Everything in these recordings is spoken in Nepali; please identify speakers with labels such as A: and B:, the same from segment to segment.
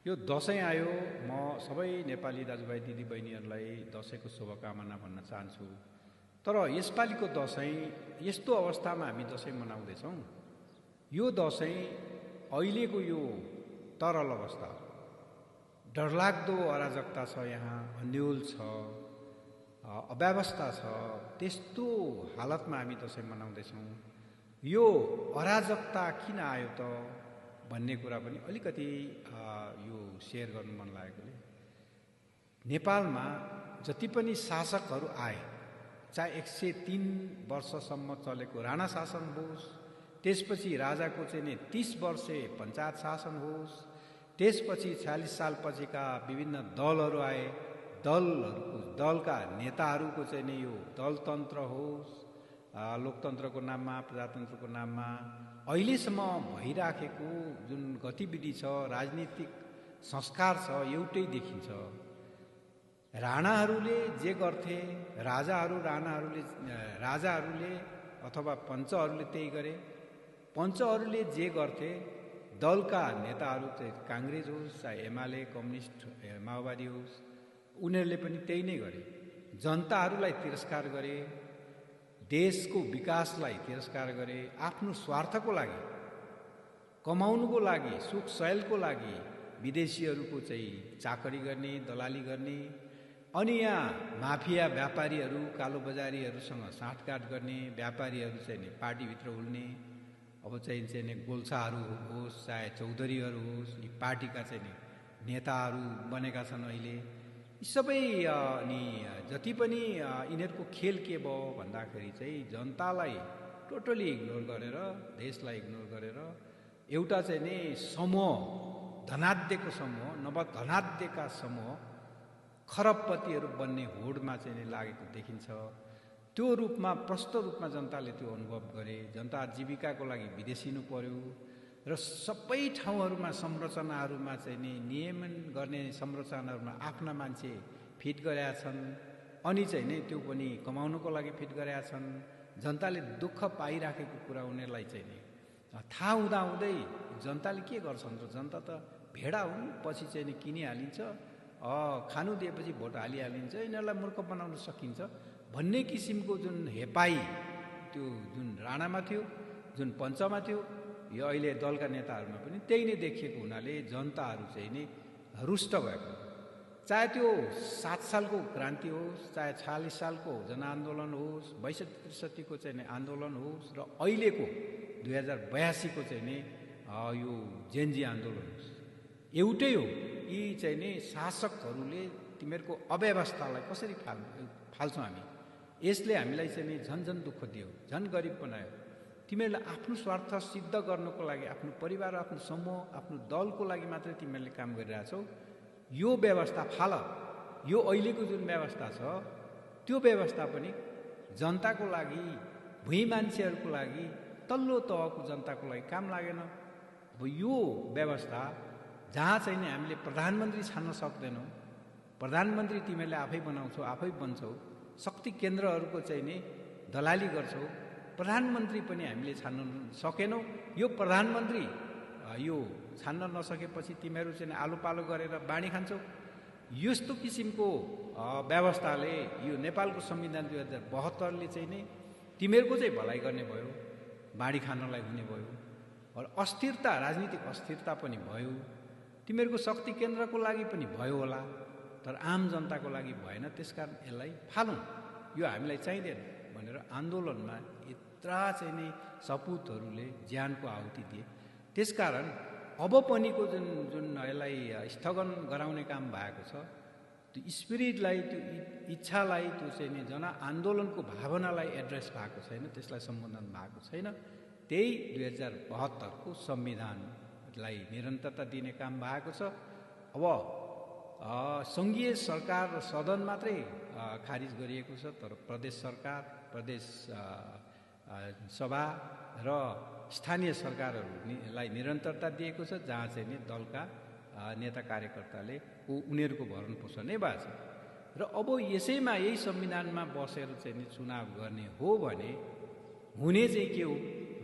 A: यो दशैं आयो, म सबै नेपाली दाजुभाइ दिदीबहिनीहरूलाई दशैंको शुभकामना भन्न चाहन्छु। तर यसपालिको दशैं यस्तो अवस्थामा हामी दशैं मनाउँदैछौँ। यो दशैं अहिलेको यो तरल अवस्था, डरलाग्दो अराजकता छ, यहाँ अन्यल छ, अव्यवस्था छ, त्यस्तो हालतमा हामी दशैं मनाउँदैछौँ। यो अराजकता किन आयो त भन्ने कुरा पनि अलिकति यो सेयर गर्नु मन लागेकोले, नेपालमा जति पनि शासकहरू आए, चाहे 103 वर्षसम्म चलेको राणा शासन होस्, त्यसपछि राजाको चाहिँ नि 30 वर्षे पञ्चायत शासन होस्, त्यसपछि 46 सालपछिका विभिन्न दलहरू आए, दलका नेताहरूको चाहिँ नि यो दलतन्त्र होस्, लोकतन्त्रको नाममा, प्रजातन्त्रको नाममा अहिलेसम्म भइराखेको जुन गतिविधि छ, राजनीतिक संस्कार छ, एउटै देखिन्छ। राणाहरूले जे गर्थे, राजाहरूले अथवा पञ्चहरूले त्यही गरे। पञ्चहरूले जे गर्थे, दलका नेताहरू चाहिँ काङ्ग्रेस होस्, चाहे एमाले, कम्युनिस्ट, माओवादी होस्, उनीहरूले पनि त्यही नै गरे। जनताहरूलाई तिरस्कार गरे, देशको विकासलाई तिरस्कार गरे, आफ्नो स्वार्थको लागि, कमाउनुको लागि, सुख सयलको लागि विदेशीहरूको चाहिँ चाकरी गर्ने, दलाली गर्ने, अनि यहाँ माफिया व्यापारीहरू, कालोबजारीहरूसँग साँठगाँठ गर्ने, व्यापारीहरू चाहिँ नि पार्टीभित्र उल्ने, अब चाहिँ नि गोल्छाहरू होस्, चाहे चौधरीहरू होस्, यी पार्टीका चाहिँ नि नेताहरू बनेका छन् अहिले। यी सबै अनि जति पनि यिनीहरूको खेल के भयो भन्दाखेरि चाहिँ जनतालाई टोटली इग्नोर गरेर, देशलाई इग्नोर गरेर एउटा चाहिँ नि समूह, धनाढ्यको समूह, नवधनाढ्यका समूह, खरबपतिहरू बन्ने होडमा चाहिँ नि लागेको देखिन्छ। त्यो रूपमा, प्रष्ट रूपमा जनताले त्यो अनुभव गरे। जनता जीविकाको लागि विदेशिनु पर्यो र सबै ठाउँहरूमा संरचनाहरूमा चाहिँ नि नियमन गर्ने संरचनाहरूमा आफ्ना मान्छे फिट गरेका छन्, अनि चाहिँ नि त्यो पनि कमाउनुको लागि फिट गरेका छन्। जनताले दुःख पाइराखेको कुरा उनीहरूलाई चाहिँ नि थाहा हुँदाहुँदै जनताले के गर्छन् र जनता त भेडा हुन्, पछि चाहिँ नि किनिहालिन्छ, खानु दिएपछि भोट हालिहालिन्छ, यिनीहरूलाई मूर्ख बनाउन सकिन्छ भन्ने किसिमको जुन हेपाई त्यो जुन राणामा थियो, जुन पञ्चमा थियो, यो अहिले दलका नेताहरूमा पनि त्यही नै देखिएको हुनाले जनताहरू चाहिँ नि रुष्ट भएको। चाहे त्यो 7 सालको क्रान्ति होस्, चाहे 46 सालको जनआन्दोलन होस्, 62-63 को चाहिँ नि आन्दोलन होस्, र अहिलेको 2082 को चाहिँ नि यो जेनजी आन्दोलन होस्, एउटै हो। यी चाहिँ नि शासकहरूले तिमीहरूको अव्यवस्थालाई कसरी फाल्छौँ हामी, यसले हामीलाई चाहिँ नि झन् दुःख दियो, झन् गरिब बनायो। तिमीहरूले आफ्नो स्वार्थ सिद्ध गर्नको लागि, आफ्नो परिवार, आफ्नो समूह, आफ्नो दलको लागि मात्रै तिमीहरूले काम गरिरहेछौ। यो व्यवस्था फाल। यो अहिलेको जुन व्यवस्था छ, त्यो व्यवस्था पनि जनताको लागि, भुइँ मान्छेहरूको लागि, तल्लो तहको जनताको लागि काम लागेन। अब यो व्यवस्था जहाँ चाहिँ नि हामीले प्रधानमन्त्री छान्न सक्दैनौँ, प्रधानमन्त्री तिमीहरूले आफै बनाउँछौ, आफै बन्छौ, शक्ति केन्द्रहरूको चाहिँ नि दलाली गर्छौ, प्रधानमन्त्री पनि हामीले छान्न सकेनौँ। यो प्रधानमन्त्री यो छान्न नसकेपछि तिमीहरू चाहिँ आलो पालो गरेर बाँडी खान्छौ। यस्तो किसिमको व्यवस्थाले, यो नेपालको संविधान 2072ले चाहिँ नि तिमीहरूको चाहिँ भलाइ गर्ने भयो, बाँडी खानलाई हुने भयो, र अस्थिरता, राजनीतिक अस्थिरता पनि भयो। तिमीहरूको शक्ति केन्द्रको लागि पनि भयो होला, तर आम जनताको लागि भएन। त्यसकारण यसलाई फालौँ, यो हामीलाई चाहिँदैन भनेर आन्दोलनमा यत्रा चाहिँ नि सपुतहरूले ज्यानको आहुति दिए। त्यसकारण अब पनिको जुन यसलाई स्थगन गराउने काम भएको छ, त्यो स्पिरिटलाई, त्यो इच्छालाई, त्यो चाहिँ नि जनआन्दोलनको भावनालाई एड्रेस भएको छैन, त्यसलाई सम्बोधन भएको छैन। त्यही 2072 को संविधानलाई निरन्तरता दिने काम भएको छ। अब सङ्घीय सरकार र सदन मात्रै खारिज गरिएको छ, तर प्रदेश सरकार, प्रदेश सभा र स्थानीय सरकारहरूलाई निरन्तरता दिएको छ, जहाँ चाहिँ नि दलका नेता कार्यकर्ताले उनीहरूको भरण पोषण नै भएको छ। र अब यसैमा, यही संविधानमा बसेर चाहिँ नि चुनाव गर्ने हो भने हुने चाहिँ के हो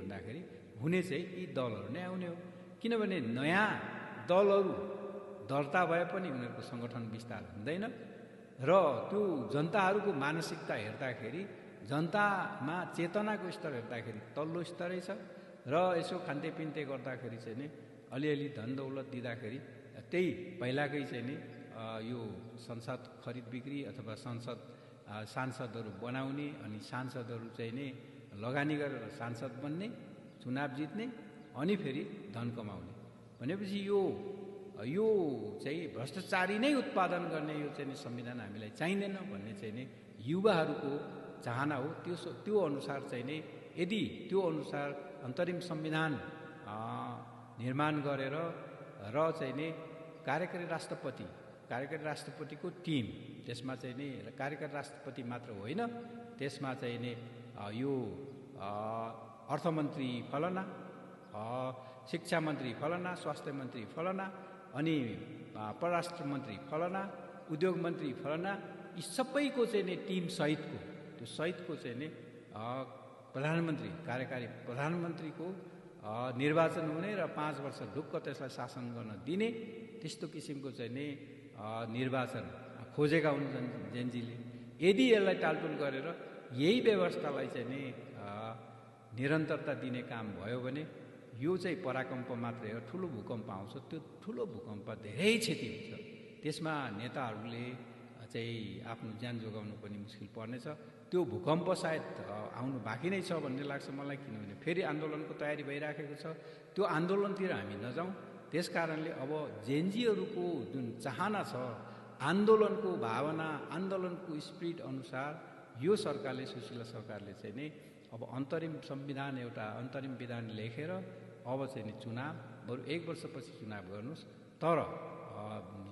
A: भन्दाखेरि, हुने चाहिँ यी दलहरू नै आउने हो। किनभने नयाँ दर्ता भए पनि उनीहरूको सङ्गठन विस्तार हुँदैन र त्यो जनताहरूको मानसिकता हेर्दाखेरि जनतामा चेतनाको स्तर हेर्दाखेरि तल्लो स्तरै छ र यसो खान्तेपिन्ते गर्दाखेरि चाहिँ नि अलिअलि धन दौलत दिँदाखेरि त्यही पहिलाकै चाहिँ नि यो संसद खरिद बिक्री अथवा सांसदहरू बनाउने अनि सांसदहरू चाहिँ नि लगानी गरेर सांसद बन्ने चुनाव जित्ने अनि फेरि धन कमाउने भनेपछि यो चाहिँ भ्रष्टाचारी नै उत्पादन गर्ने यो चाहिँ संविधान हामीलाई चाहिँदैन भन्ने चाहिँ नि युवाहरूको चाहना हो। त्यो अनुसार चाहिँ नि यदि त्यो अनुसार अन्तरिम संविधान निर्माण गरेर र चाहिँ नि कार्यकारी राष्ट्रपतिको टिम त्यसमा चाहिँ नि कार्यकारी राष्ट्रपति मात्र होइन त्यसमा चाहिँ नि यो अर्थमन्त्री फलाना शिक्षा मन्त्री फलाना स्वास्थ्य मन्त्री फलाना अनि परराष्ट्र मन्त्री फलाना उद्योग मन्त्री फलाना यी सबैको चाहिँ नि टिम सहितको चाहिँ नि कार्यकारी प्रधानमन्त्रीको निर्वाचन हुने र 5 वर्ष ढुक्क त्यसलाई शासन गर्न दिने त्यस्तो किसिमको चाहिँ नि निर्वाचन खोजेका हुन् जेनजीले। यदि यसलाई टालटुल गरेर यही व्यवस्थालाई चाहिँ नि निरन्तरता दिने काम भयो भने यो चाहिँ पराकम्प मात्रै हो। ठुलो भूकम्प आउँछ, त्यो ठुलो भूकम्प धेरै क्षति हुन्छ, त्यसमा नेताहरूले चाहिँ आफ्नो ज्यान जोगाउनु पनि मुस्किल पर्नेछ। त्यो भूकम्प सायद आउनु बाँकी नै छ भन्ने लाग्छ मलाई, किनभने फेरि आन्दोलनको तयारी भइराखेको छ। त्यो आन्दोलनतिर हामी नजाउँ। त्यस कारणले अब जेनजीहरूको जुन चाहना छ, आन्दोलनको भावना, आन्दोलनको स्पिरिट अनुसार यो सरकारले, सुशीला सरकारले चाहिँ नि अब अन्तरिम विधान लेखेर अब चाहिँ नि चुनाव बरु 1 वर्षपछि चुनाव गर्नुहोस्, तर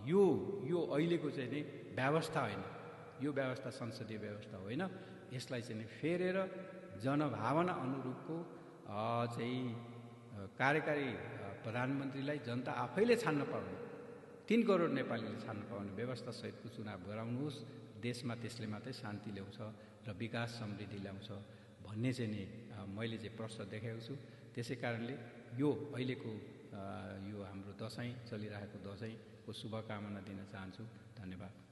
A: यो अहिलेको चाहिँ नि व्यवस्था होइन, यो व्यवस्था संसदीय व्यवस्था होइन। यसलाई चाहिँ नि फेरेर जनभावना अनुरूपको चाहिँ कार्यकारी प्रधानमन्त्रीलाई जनता आफैले छान्न पाउने, 3 करोड नेपालीले छान्न पाउने व्यवस्था सहितको चुनाव गराउनुहोस्। देशमा त्यसले मात्रै शान्ति ल्याउँछ र विकास समृद्धि ल्याउँछ भन्ने चाहिँ नि मैले चाहिँ प्रश्न देखेको छु। त्यसै कारणले यो अहिलेको यो हाम्रो दसैँ चलिरहेको दसैँको शुभकामना दिन चाहन्छु। धन्यवाद।